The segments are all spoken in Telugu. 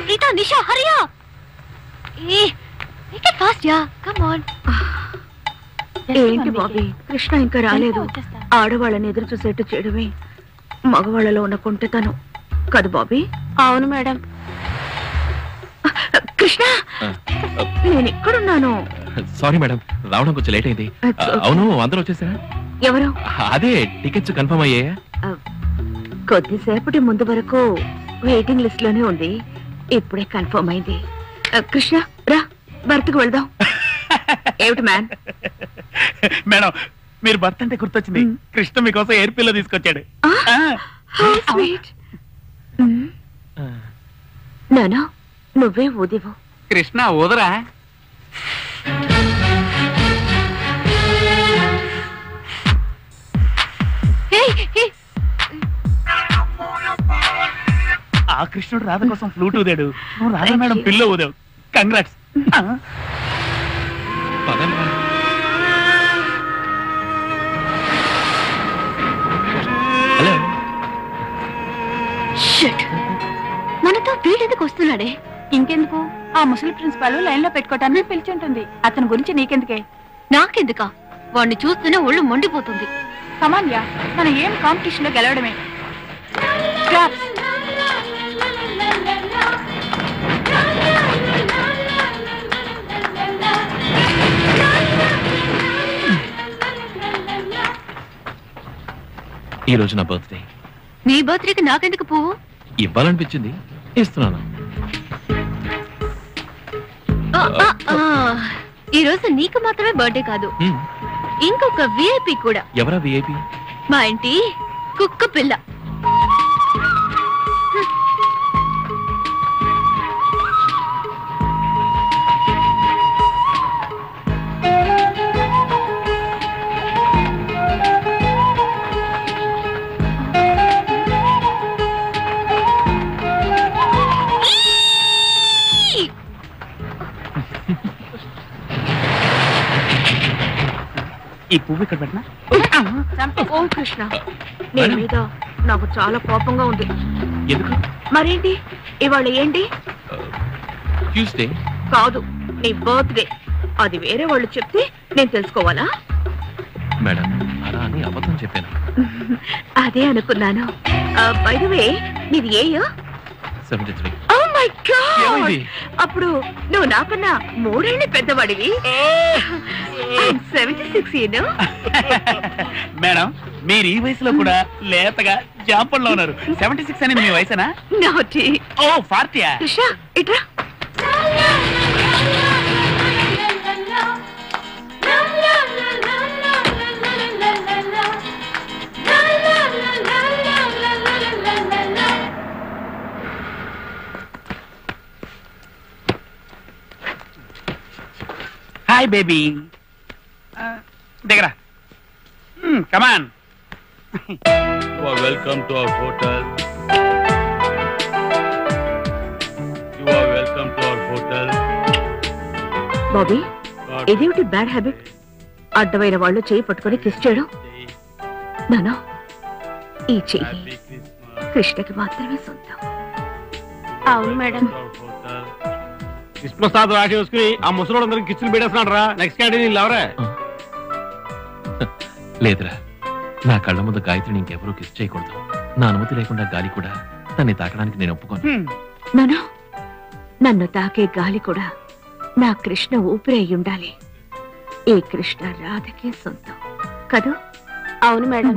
Rita, Nisha, hurry up! Hey, make it fast, yeah. Come on. ఏంటి బాబీ, కృష్ణ ఇంకా రాలేదు. ఆడవాళ్ళని ఎదురు చూసేట్టు చేయడమే మగవాళ్ళలో ఉన్న కొంటెతనం కాదు బాబీ. అవును మేడం. కృష్ణ, నేను ఎక్కడున్నాను? సారీ మేడం, రావడం కొంచెం లేట్ అయింది. అవును, అందరూ వచ్చేసారా? ఎవరు? అదే టికెట్స్ కన్ఫర్మ్ అయ్యాయా? కొద్దిసేపటి ముందు వరకు వెయిటింగ్ లిస్ట్ లోనే ఉంది, ఇప్పుడే కన్ఫర్మ్ అయింది. కృష్ణ రా, బర్త్కు వెళ్దాం. ఏమిటి మ్యాన్? మేడం, మీరు బర్త్ అంటే గుర్తొచ్చింది. కృష్ణ మీకోసం ఎయిర్ పిల్లో తీసుకొచ్చాడు. నానా, నువ్వే ఊదివు. కృష్ణ ఊదరా? ఆ కృష్ణుడు రాధ కోసం ఫ్లూట్ ఊదాడు, నువ్వు రాధ మేడం పిల్లో ఊదావు. కంగ్రాట్స్. మనతో వీడెందుకు వస్తున్నాడే? ఇంకెందుకు, ఆ ముసలి ప్రిన్సిపాల్ లైన్ లో పెట్టుకోవటాన్ని పిలిచి ఉంటుంది. అతని గురించి నీకెందుకే? నాకెందుకా? వాడిని చూస్తూనే ఒళ్ళు మండిపోతుంది. కమాన్యా, మన ఏం కాంపిటీషన్ లో గెలవడమే. ఈ రోజు నా బర్త్డే. నీ బర్త్డేకి నాకెందుకు పువ్వు? ఇవ్వాలనిపించింది, ఇస్తున్నాను. ఈ రోజు నీకు మాత్రమే బర్త్డే కాదు, ఇంకొక విఐపి కూడా. ఎవరా విఐపి? మా ఇంటి కుక్క పిల్ల. ఈ పువ్వు ఇక్కడ పెట్టినా? ఓ కృష్ణ, నీ మీద నాకు చాలా కోపంగా ఉంది. ఎందుకు? మరేంటి ఇవాళ ఏంటి? ట్యూస్డే కాదు, నీ బర్త్డే. అది వేరే వాళ్ళు చెప్తే నేను తెలుసుకోవాలా? మేడం, అలా అని అబద్ధం చెప్పాను. అదే అనుకున్నాను. బై ది వే, నీది ఏ ఇయర్? 73. ఓ మై గాడ్, అప్పుడు నువ్వు నాకన్నా 3 ఏళ్ళు పెద్దవాడివి. 76. మేడం, మీరు ఈ వయసులో కూడా లేతగా జాంపల్లో ఉన్నారు. 76 అనేది మీ వయసేనా? నాటి. ఓ 40. కృష్ణ ఇట్రా. Hi baby. దగ్గర. Come on. Welcome to our hotel. You are welcome to our hotel. Bobby, ఇదేమిటి బ్యాడ్ హ్యాబిట్? అడ్డమైన వాళ్ళు చేయి పట్టుకొని కిస్ చేయడం. నానా, ఈ చెయ్యి కృష్ణకి మాత్రమే సొంతం. అవును మేడం. కృష్ణప్రసాద్ రాసి వేసుకుని ఆ ముసలోళ్ళందరికీ కిచ్చులు పెట్టేస్తున్నాడు రా. నెక్స్ట్ క్యాంటీన్ ఎవరే? లేదురా, నా కళ్ళ ముందు గాయత్రిని ఇంకెవరూ కిస్ చేయకూడదు. నా అనుమతి లేకుండా గాలి కూడా తన్ని తాకడానికి నేను ఒప్పుకోను. నానా, నన్ను తాకే గాలి కూడా నా కృష్ణ ఊపిరి అయి ఉండాలి. ఈ కృష్ణ రాధకే సొంతం కదూ? అవును మేడం.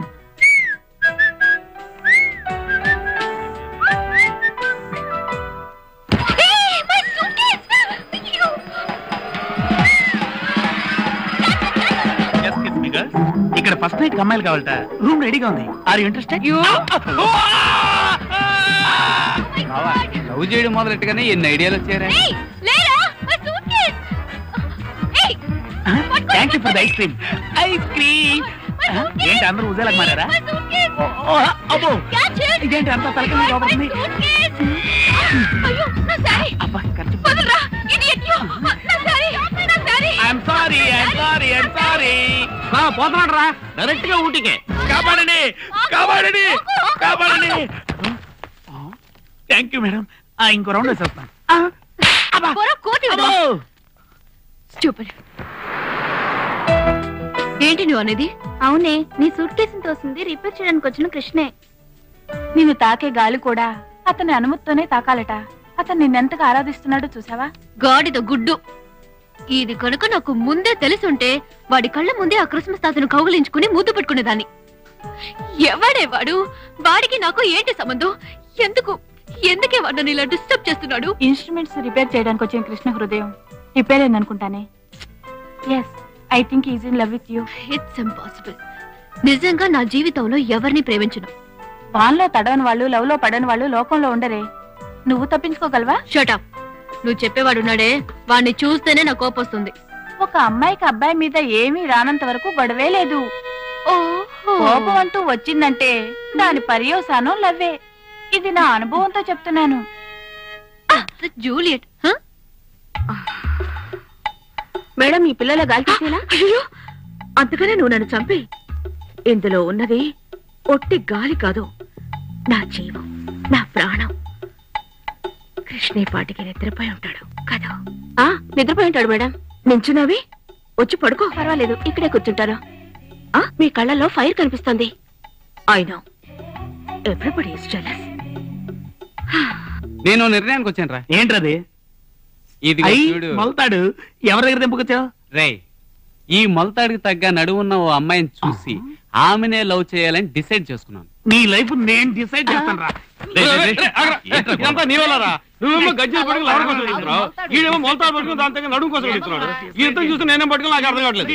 ఇక్కడ ఫస్ట్ నైట్ అమ్మాయిలు కావాలట. రూమ్ రెడీగా ఉంది. Are you interested? లవ్ చేయడం మొదలెట్టుగానే ఎన్ని ఐడియాలు వచ్చారా? Thank you for the ice cream. Ice cream ఏంటి అందరూ ఉజాలకు మారారా? అబ్బో, ఇదేంటి అంత తలకి కాబడుతుంది? అబ్బా, ఖర్చు. పోతున్నాడు రా, డైరెక్ట్ గా ఊటీకే. కాపాడండి, కాపాడండి, కాపాడండి. Thank you madam. ఇంకో రౌండ్ వేసేస్తాను. కోతి ఏంటి నువ్వు అనేది? అవునే, నీ సూట్ కేసుని తోసింది రిపేర్ చేయడానికి వచ్చిన కృష్ణే. నిన్ను తాకే గాలి కూడా అతని అనుమతితోనే తాకాలట. అతను నిన్నెంతగా ఆరాధిస్తున్నాడో చూసావా? గాడిద గుడ్డు. ఇది కనుక నాకు ముందే తెలుసుంటే వాడి కళ్ళ ముందే ఆ క్రిస్మస్ తాతను కౌగిలించుకుని ముద్దు పెట్టుకునేదాన్ని. ఎవడే వాడు? వాడికి నాకు ఏంటి సంబంధం? ఎందుకే వాడు నన్ను ఇలా డిస్టర్బ్ చేస్తున్నాడు? ఇన్స్ట్రుమెంట్స్ రిపేర్ చేయడానికి వచ్చిన కృష్ణ హృదయం రిపేర్ అయిందనుకుంటానే. Yes, I think is in love with you. It's impossible. నిజంగా నా జీవితంలో ఎవరిని ప్రేమించను. వాన్లో తడవని వాళ్ళు, లవ్ లో పడని వాళ్ళు లోకంలో ఉండరే. నువ్వు తప్పించుకోగలవా? Shut up. నువ్వు చెప్పేవాడున్నాడే, వాడిని చూస్తేనే నా కోపం వస్తుంది. ఒక అమ్మాయికి అబ్బాయి మీద ఏమీ రానంత వరకు గొడవే లేదు. కోపం అంటూ వచ్చిందంటే దాని పర్యవసానం లవ్వే. ఇది నా అనుభవంతో చెప్తున్నాను. జూలియట్. మేడం, ఈ పిల్లల గాలి తీసేలా? అయ్యో, అంతగానే నువ్వు నన్ను చంపి. ఇందులో ఉన్నది ఒట్టి గాలి కాదు, నా జీవం, నా ప్రాణం. కృష్ణే పాటికి నిద్రపోయి ఉంటాడు కదా? నిద్రపోయి ఉంటాడు మేడం. నించున్నావి, వచ్చి పడుకో. పర్వాలేదు, ఇక్కడే కూర్చుంటాను. మీ కళ్ళల్లో ఫైర్ కనిపిస్తుంది. I know, everybody is jealous. నేను నిర్ణయానికి వచ్చాను రా. ఏంట్రది? ఇది మొలతాడు. ఎవరి దగ్గర తెంపుకొచ్చావు? రే, ఈ మొలతాడికి తగ్గ నడువున్న ఓ అమ్మాయిని చూసి ఆమెనే లవ్ చేయాలని డిసైడ్ చేసుకున్నాను. నీ లైఫ్ నేను డిసైడ్ చేస్తాను రా. ఇదంతా నీ వల్లరా. నువ్వేమో గజ్జలు పట్టుకుని లవర్ కోసం వెళ్తున్నావు, ఈడేమో మొలతాడు పట్టుకుని దాని దగ్గర నడుము కోసం వెళ్తున్నాడు. ఈ ఇద్దరు చూస్తే నేనేం పట్టుకుని నాకు అర్థం కావట్లేదు.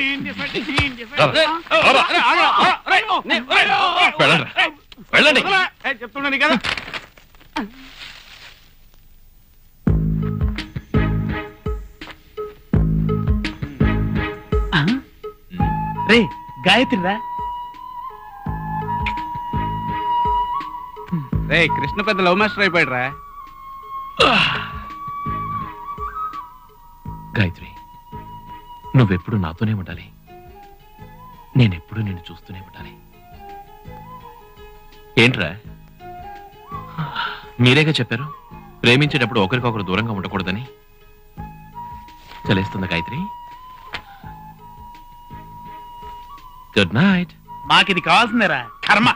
చెప్తున్నా నీ కదా. రే, గాయత్రి రా. రే, కృష్ణ పెద్ద లవ్ మాస్టర్ అయిపోయాడు రా. గాయత్రి, నువ్వెప్పుడు నాతోనే ఉండాలి. నేనెప్పుడు నిన్ను చూస్తూనే ఉండాలి. ఏంట్రా, మీరేగా చెప్పారు ప్రేమించేటప్పుడు ఒకరికొకరు దూరంగా ఉండకూడదని. చలేస్తుందా గాయత్రి? Good night. మాకిది కావాల్సిందేరా, కర్మ.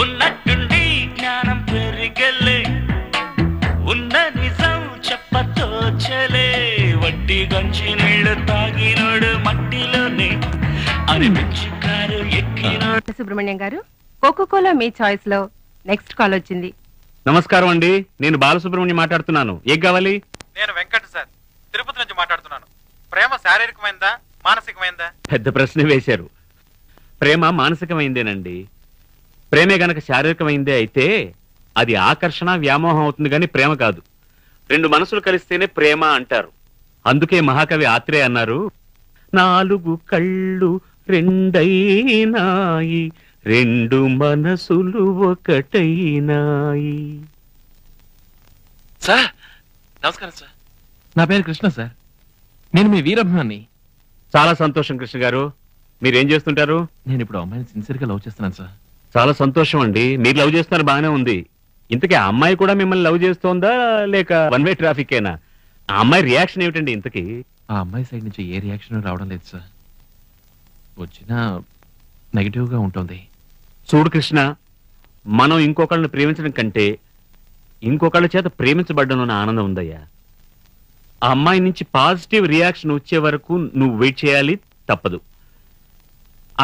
ఉన్నట్టుండి జ్ఞానం పెరిగలే, ఉన్న నిజం చెప్పతోచలే, వడ్డీ గంచి నీళ్లు తాగినోడు మట్టిలోనే అనిపించి కారు ఎక్కినోడు. సుబ్రహ్మణ్యం గారు, కోకోకోలా మీ చాయిస్ లో నెక్స్ట్ కాల్ వచ్చింది. నమస్కారం అండి, నేను బాలసుబ్రహ్మణ్యం మాట్లాడుతున్నాను. ఏం కావాలి? నేను వెంకట్ సార్, తిరుపతి నుంచి మాట్లాడుతున్నాను. ప్రేమ శారీరకమైందా మానసికమైందా? పెద్ద ప్రశ్న వేశారు. ప్రేమ మానసికమైందేనండి. ప్రేమే గనక శారీరకమైందే అయితే అది ఆకర్షణ, వ్యామోహం అవుతుంది కానీ ప్రేమ కాదు. రెండు మనసులు కలిస్తేనే ప్రేమ అంటారు. అందుకే మహాకవి ఆత్రేయ అన్నారు, నాలుగు కళ్ళు రెండైనాయి, రెండు మనసులు ఒకటైనాయి. సార్ నమస్కారం సార్. నా పేరు కృష్ణ సార్, నేను మీ వీరాభిమాని. చాలా సంతోషం కృష్ణ గారు. మీరేం చేస్తుంటారు? నేను ఇప్పుడు అమ్మాయిని సిన్సియర్ గా లవ్ చేస్తున్నాను సార్. చాలా సంతోషం అండి, మీరు లవ్ చేస్తున్నారు, బాగానే ఉంది. ఇంతకీ ఆ అమ్మాయి కూడా మిమ్మల్ని లవ్ చేస్తోందా లేక వన్ వే ట్రాఫిక్ ఏనా? ఆ అమ్మాయి రియాక్షన్ ఏమిటండి ఇంతకీ? ఆ అమ్మాయి సైడ్ నుంచి ఏ రియాక్షన్ రావడం లేదు సార్. వచ్చినా నెగిటివ్ గా ఉంటుంది. చూడు కృష్ణ, మనం ఇంకొకళ్ళని ప్రేమించడం కంటే ఇంకొకళ్ళ చేత ప్రేమించబడ్డం అన్న ఆనందం ఉందయ్యా. ఆ అమ్మాయి నుంచి పాజిటివ్ రియాక్షన్ వచ్చే వరకు నువ్వు వెయిట్ చేయాలి, తప్పదు.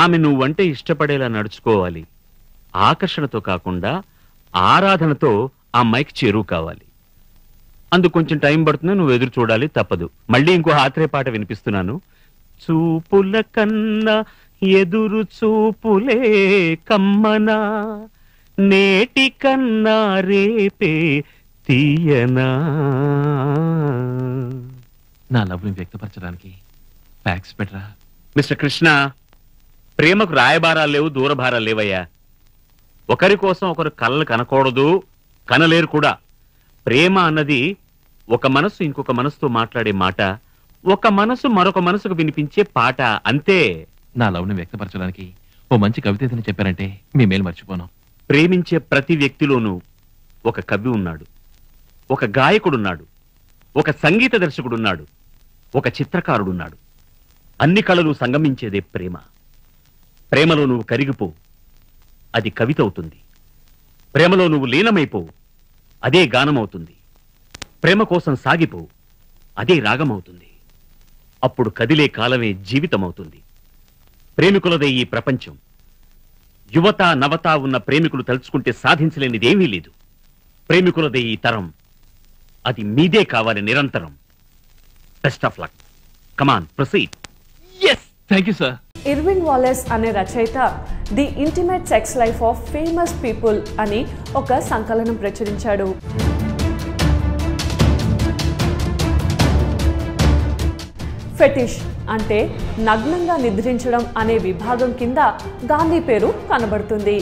ఆమె నువ్వంటే ఇష్టపడేలా నడుచుకోవాలి. ఆకర్షణతో కాకుండా ఆరాధనతో ఆ అమ్మాయికి చేరువు కావాలి. అందుకు కొంచెం టైం పడుతుంది, నువ్వు ఎదురు చూడాలి, తప్పదు. మళ్ళీ ఇంకో ఆత్రేయ పాట వినిపిస్తున్నాను. చూపుల కన్నా ఎదురు చూపులే కమ్మనా, నేటి కన్నా రేపే తీయనా. నా లవ్ ని వ్యక్తపరచడానికి ఫ్యాక్స్ బెటరా? మిస్టర్ కృష్ణ, ప్రేమకు రాయబారాలు లేవు, దూరభారాలు లేవయ్యా. ఒకరి కోసం ఒకరు కలలు కనకూడదు, కనలేరు కూడా. ప్రేమ అన్నది ఒక మనసు ఇంకొక మనసుతో మాట్లాడే మాట, ఒక మనసు మరొక మనసుకు వినిపించే పాట అంతే. నా లవ్ని వ్యక్తపరచడానికి ఓ మంచి కవిత ఏదని చెప్పారంటే మీ మేలు మర్చిపోను. ప్రేమించే ప్రతి వ్యక్తిలోనూ ఒక కవి ఉన్నాడు, ఒక గాయకుడున్నాడు, ఒక సంగీత దర్శకుడున్నాడు, ఒక చిత్రకారుడున్నాడు. అన్ని కళలు సంగమించేదే ప్రేమ. ప్రేమలో నువ్వు కరిగిపో, అది కవిత అవుతుంది. ప్రేమలో నువ్వు లీనమైపో, అదే గానమవుతుంది. ప్రేమ కోసం సాగిపో, అదే రాగమవుతుంది. అప్పుడు కదిలే కాలమే జీవితమవుతుంది. ప్రేమికులదే ఈ ప్రపంచం. యువత నవత ఉన్న ప్రేమికులు తలుచుకుంటే సాధించలేనిదేమీ లేదు. ప్రేమికులదే ఈ తరం. అది మీదే కావాలి నిరంతరం. Best of luck. Come on proceed. Yes, thank you sir. Irving Wallace అనే రచయిత the intimate sex life of famous people అని ఒక సంకలనం ప్రచురించాడు. ఫెటిష్ అంటే నగ్నంగా నిద్రించడం అనే విభాగం కింద గాంధీ పేరు కనబడుతుంది.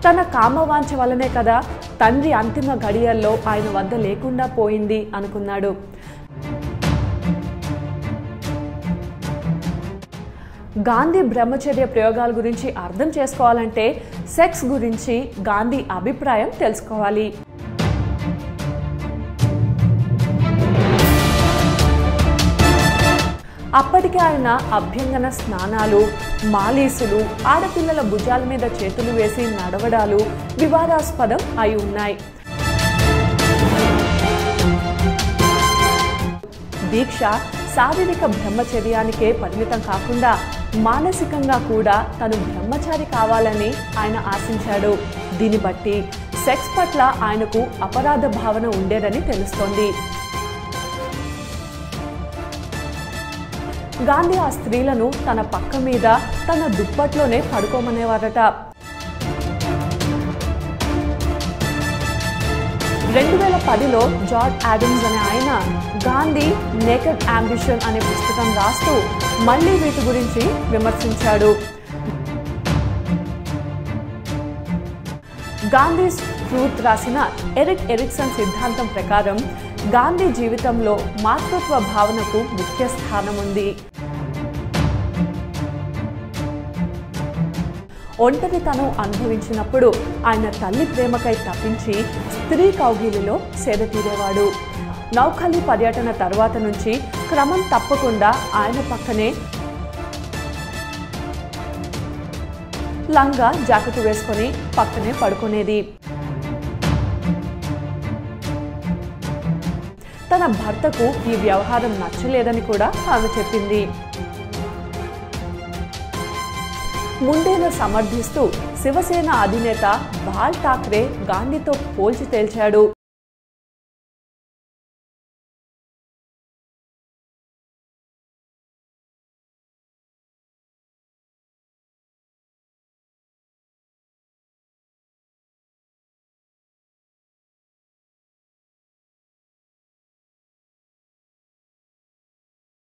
తన కామవాంఛ వల్లనే కదా తండ్రి అంతిమ గడియల్లో ఆయన వద్ద లేకుండా పోయింది అనుకున్నాడు. గాంధీ బ్రహ్మచర్య ప్రయోగాల గురించి అర్థం చేసుకోవాలంటే సెక్స్ గురించి గాంధీ అభిప్రాయం తెలుసుకోవాలి. అప్పటికే ఆయన అభ్యంగన స్నానాలు, మాలీసులు, ఆడపిల్లల భుజాల మీద చేతులు వేసి నడవడాలు వివాదాస్పదం అయి ఉన్నాయి. దీక్ష శారీరక బ్రహ్మచర్యానికే పరిమితం కాకుండా మానసికంగా కూడా తను బ్రహ్మచారి కావాలని ఆయన ఆశించాడు. దీన్ని బట్టి సెక్స్ పట్ల ఆయనకు అపరాధ భావన ఉండేదని తెలుస్తోంది. గాంధీ ఆ స్త్రీలను తన పక్క మీద తన దుప్పట్లోనే పడుకోమనేవారట. 2010లో జార్జ్ ఆడమ్స్ అనే ఆయన గాంధీ నేకెడ్ అంబిషన్ అనే పుస్తకం రాస్తూ మళ్లీ వీటి గురించి విమర్శించాడు. గాంధీ ట్రూత్ రాసిన ఎరిక్ ఎరిక్సన్ సిద్ధాంతం ప్రకారం గాంధీ జీవితంలో మాతృత్వ భావనకు ముఖ్య స్థానం ఉంది. ఒంటరితనం అనుభవించినప్పుడు ఆయన తల్లి ప్రేమకై తప్పించి స్త్రీ కౌగిలిలో సేద తీరేవాడు. నౌఖలి పర్యటన తర్వాత నుంచి క్రమం తప్పకుండా ఆయన పక్కనే లంగా జాకెట్ వేసుకొని పక్కనే పడుకునేది. తన భర్తకు ఈ వ్యవహారం నచ్చలేదని కూడా ఆమె చెప్పింది. ముండేను సమర్థిస్తూ శివసేన అధినేత బాల్ ఠాక్రే గాంధీతో పోల్చి తేల్చాడు.